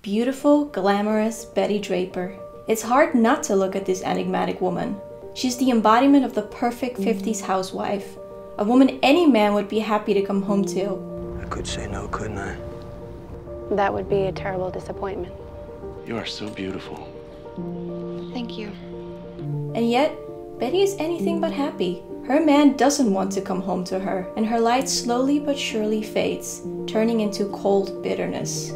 Beautiful, glamorous Betty Draper. It's hard not to look at this enigmatic woman. She's the embodiment of the perfect 50s housewife. A woman any man would be happy to come home to. I could say no, couldn't I? That would be a terrible disappointment. You are so beautiful. Thank you. And yet, Betty is anything but happy. Her man doesn't want to come home to her, and her light slowly but surely fades, turning into cold bitterness.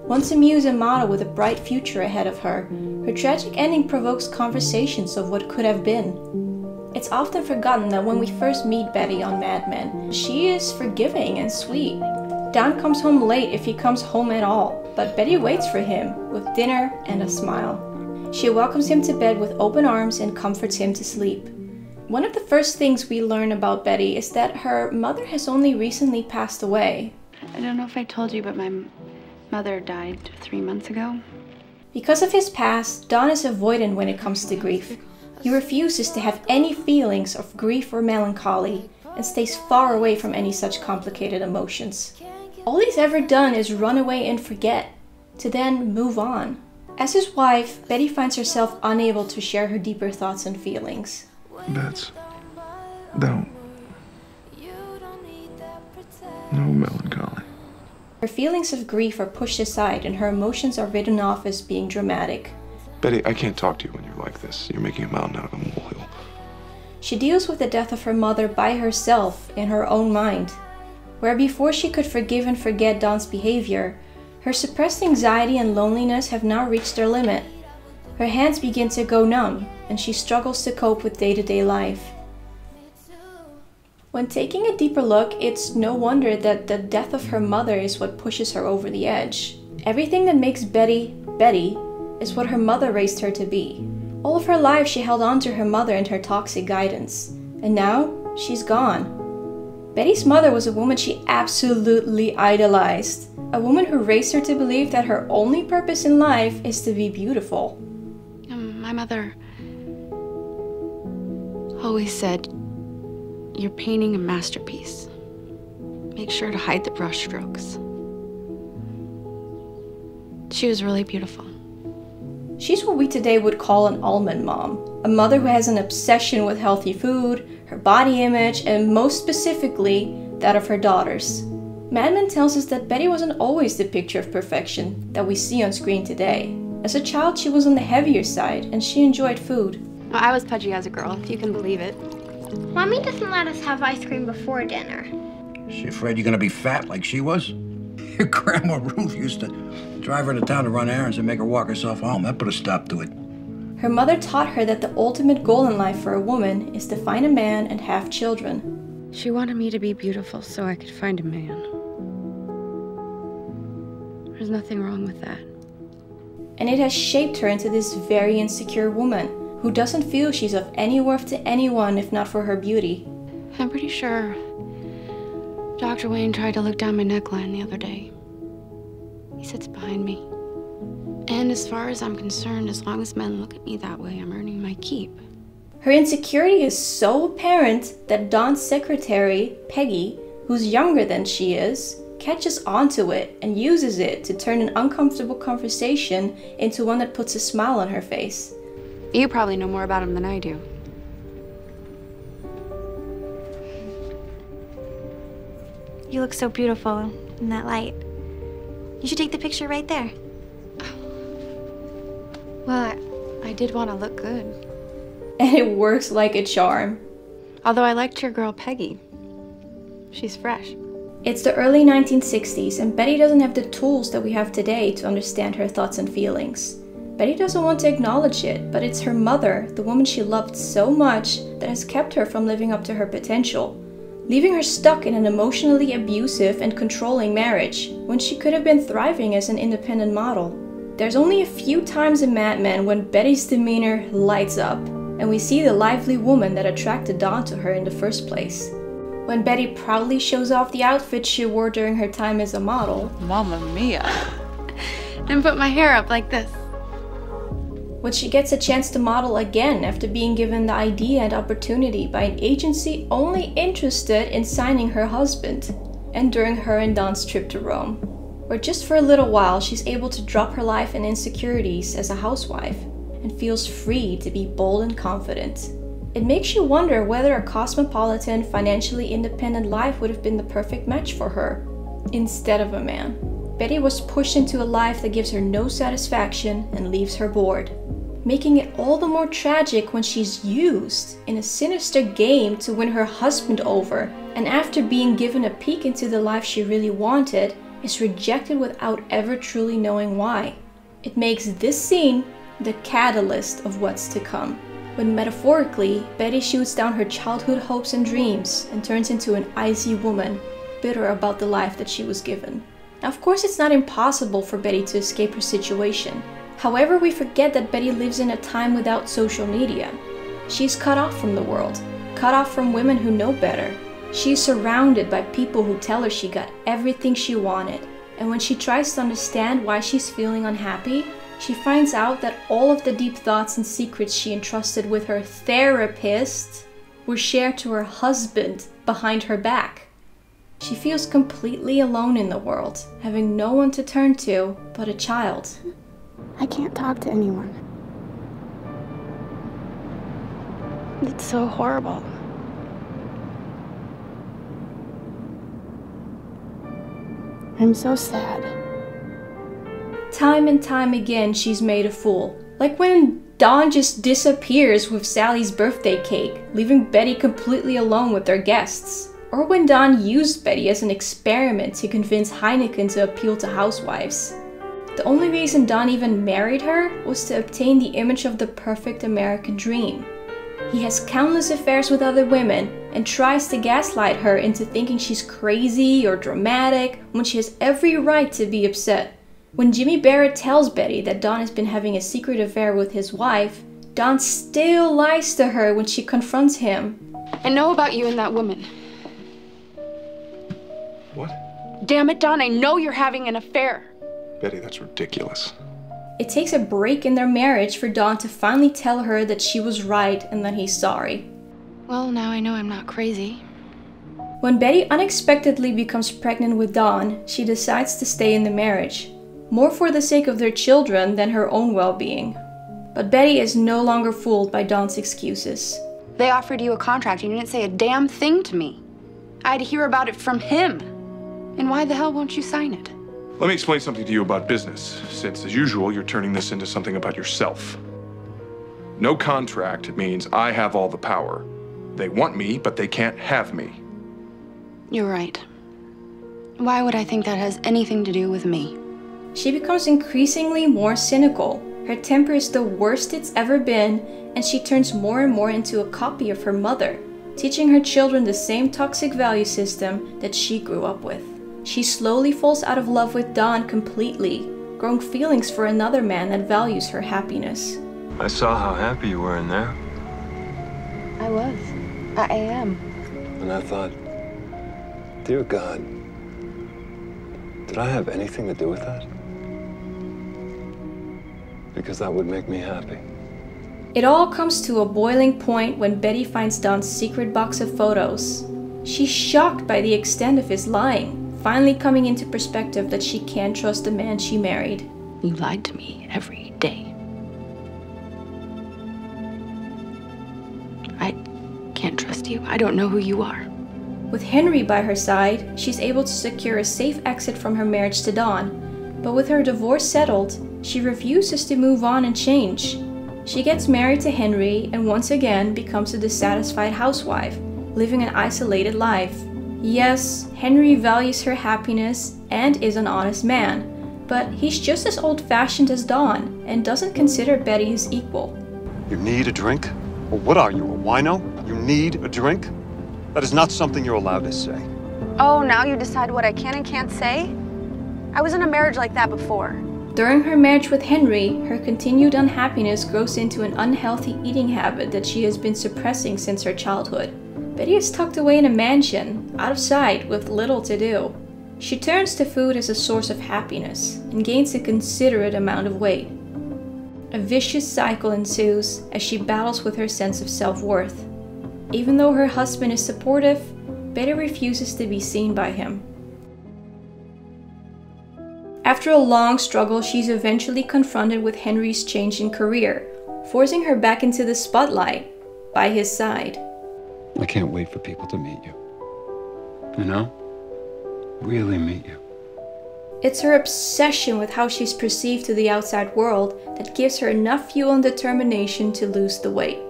Once a muse and model with a bright future ahead of her, her tragic ending provokes conversations of what could have been. It's often forgotten that when we first meet Betty on Mad Men, she is forgiving and sweet. Don comes home late if he comes home at all, but Betty waits for him with dinner and a smile. She welcomes him to bed with open arms and comforts him to sleep. One of the first things we learn about Betty is that her mother has only recently passed away. I don't know if I told you, but my mother died 3 months ago. Because of his past, Don is avoidant when it comes to grief. He refuses to have any feelings of grief or melancholy and stays far away from any such complicated emotions. All he's ever done is run away and forget, to then move on. As his wife, Betty finds herself unable to share her deeper thoughts and feelings. Bets. Don't. No melancholy. Her feelings of grief are pushed aside and her emotions are written off as being dramatic. Betty, I can't talk to you when you're like this. You're making a mountain out of a molehill. She deals with the death of her mother by herself in her own mind. Where before she could forgive and forget Don's behavior, her suppressed anxiety and loneliness have now reached their limit. Her hands begin to go numb, and she struggles to cope with day-to-day life. When taking a deeper look, it's no wonder that the death of her mother is what pushes her over the edge. Everything that makes Betty, Betty, is what her mother raised her to be. All of her life she held on to her mother and her toxic guidance, and now she's gone. Betty's mother was a woman she absolutely idolized. A woman who raised her to believe that her only purpose in life is to be beautiful. My mother always said, "You're painting a masterpiece. Make sure to hide the brushstrokes." She was really beautiful. She's what we today would call an almond mom. A mother who has an obsession with healthy food, her body image, and most specifically, that of her daughters. Mad Men tells us that Betty wasn't always the picture of perfection that we see on screen today. As a child, she was on the heavier side, and she enjoyed food. Well, I was pudgy as a girl, if you can believe it. Mommy doesn't let us have ice cream before dinner. She afraid you're gonna be fat like she was? Your grandma Ruth used to drive her to town to run errands and make her walk herself home. That put a stop to it. Her mother taught her that the ultimate goal in life for a woman is to find a man and have children. She wanted me to be beautiful so I could find a man. There's nothing wrong with that. And it has shaped her into this very insecure woman who doesn't feel she's of any worth to anyone if not for her beauty. I'm pretty sure Dr. Wayne tried to look down my neckline the other day. He sits behind me. And as far as I'm concerned, as long as men look at me that way, I'm earning my keep. Her insecurity is so apparent that Don's secretary, Peggy, who's younger than she is, catches onto it and uses it to turn an uncomfortable conversation into one that puts a smile on her face. You probably know more about him than I do. You look so beautiful in that light. You should take the picture right there. Well, I did want to look good. And it works like a charm. Although I liked your girl Peggy. She's fresh. It's the early 1960s, and Betty doesn't have the tools that we have today to understand her thoughts and feelings. Betty doesn't want to acknowledge it, but it's her mother, the woman she loved so much, that has kept her from living up to her potential, leaving her stuck in an emotionally abusive and controlling marriage, when she could have been thriving as an independent model. There's only a few times in Mad Men when Betty's demeanor lights up, and we see the lively woman that attracted Don to her in the first place. When Betty proudly shows off the outfit she wore during her time as a model. Mamma mia. And put my hair up like this. When she gets a chance to model again after being given the idea and opportunity by an agency only interested in signing her husband, and during her and Don's trip to Rome. where just for a little while she's able to drop her life and insecurities as a housewife and feels free to be bold and confident. It makes you wonder whether a cosmopolitan, financially independent life would have been the perfect match for her instead of a man. Betty was pushed into a life that gives her no satisfaction and leaves her bored, making it all the more tragic when she's used in a sinister game to win her husband over, and after being given a peek into the life she really wanted, is rejected without ever truly knowing why. It makes this scene the catalyst of what's to come, when metaphorically, Betty shoots down her childhood hopes and dreams and turns into an icy woman, bitter about the life that she was given. Now, of course, it's not impossible for Betty to escape her situation. However, we forget that Betty lives in a time without social media. She's cut off from the world, cut off from women who know better. She's surrounded by people who tell her she got everything she wanted. And when she tries to understand why she's feeling unhappy, she finds out that all of the deep thoughts and secrets she entrusted with her therapist were shared to her husband behind her back. She feels completely alone in the world, having no one to turn to but a child. I can't talk to anyone. It's so horrible. I'm so sad. Time and time again, she's made a fool. Like when Don just disappears with Sally's birthday cake, leaving Betty completely alone with their guests. Or when Don used Betty as an experiment to convince Heineken to appeal to housewives. The only reason Don even married her was to obtain the image of the perfect American dream. He has countless affairs with other women and tries to gaslight her into thinking she's crazy or dramatic when she has every right to be upset. When Jimmy Barrett tells Betty that Don has been having a secret affair with his wife, Don still lies to her when she confronts him. I know about you and that woman. What? Damn it, Don, I know you're having an affair. Betty, that's ridiculous. It takes a break in their marriage for Don to finally tell her that she was right and that he's sorry. Well, now I know I'm not crazy. When Betty unexpectedly becomes pregnant with Don, she decides to stay in the marriage, more for the sake of their children than her own well-being. But Betty is no longer fooled by Don's excuses. They offered you a contract and you didn't say a damn thing to me. I had to hear about it from him. And why the hell won't you sign it? Let me explain something to you about business, since, as usual, you're turning this into something about yourself. No contract means I have all the power. They want me, but they can't have me. You're right. Why would I think that has anything to do with me? She becomes increasingly more cynical. Her temper is the worst it's ever been, and she turns more and more into a copy of her mother, teaching her children the same toxic value system that she grew up with. She slowly falls out of love with Don completely, growing feelings for another man that values her happiness. I saw how happy you were in there. I was. I am. And I thought, dear God, did I have anything to do with that? Because that would make me happy. It all comes to a boiling point when Betty finds Don's secret box of photos. She's shocked by the extent of his lying, finally coming into perspective that she can't trust the man she married. You lied to me every day. I can't trust you. I don't know who you are. With Henry by her side, she's able to secure a safe exit from her marriage to Don. But with her divorce settled, she refuses to move on and change. She gets married to Henry and once again becomes a dissatisfied housewife, living an isolated life. Yes, Henry values her happiness and is an honest man, but he's just as old-fashioned as Don and doesn't consider Betty his equal. You need a drink? Or what are you, a wino? You need a drink? That is not something you're allowed to say. Oh, now you decide what I can and can't say? I was in a marriage like that before. During her marriage with Henry, her continued unhappiness grows into an unhealthy eating habit that she has been suppressing since her childhood. Betty is tucked away in a mansion, out of sight, with little to do. She turns to food as a source of happiness and gains a considerate amount of weight. A vicious cycle ensues as she battles with her sense of self-worth. Even though her husband is supportive, Betty refuses to be seen by him. After a long struggle, she's eventually confronted with Henry's change in career, forcing her back into the spotlight by his side. I can't wait for people to meet you. You know? Really meet you. It's her obsession with how she's perceived to the outside world that gives her enough fuel and determination to lose the weight.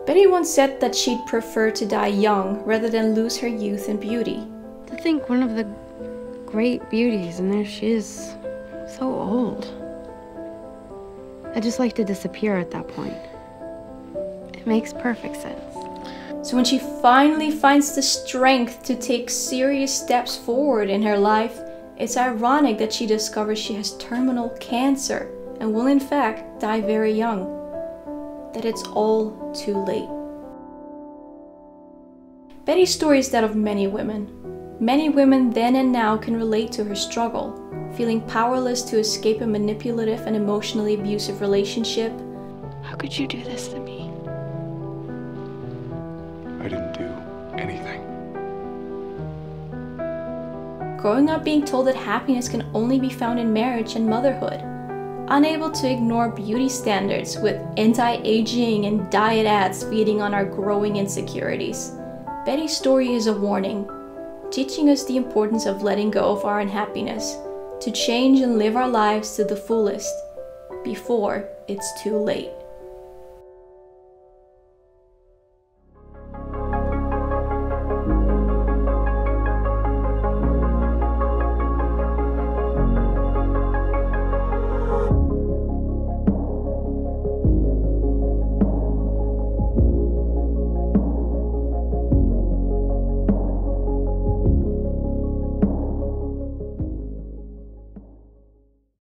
Betty once said that she'd prefer to die young rather than lose her youth and beauty. To think one of the great beauties, and there she is, so old. I'd just like to disappear at that point. It makes perfect sense. So when she finally finds the strength to take serious steps forward in her life, it's ironic that she discovers she has terminal cancer and will in fact die very young. That it's all too late. Betty's story is that of many women. Many women then and now can relate to her struggle, feeling powerless to escape a manipulative and emotionally abusive relationship. How could you do this to me? I didn't do anything. Growing up being told that happiness can only be found in marriage and motherhood. Unable to ignore beauty standards with anti-aging and diet ads feeding on our growing insecurities. Betty's story is a warning, teaching us the importance of letting go of our unhappiness, to change and live our lives to the fullest, before it's too late.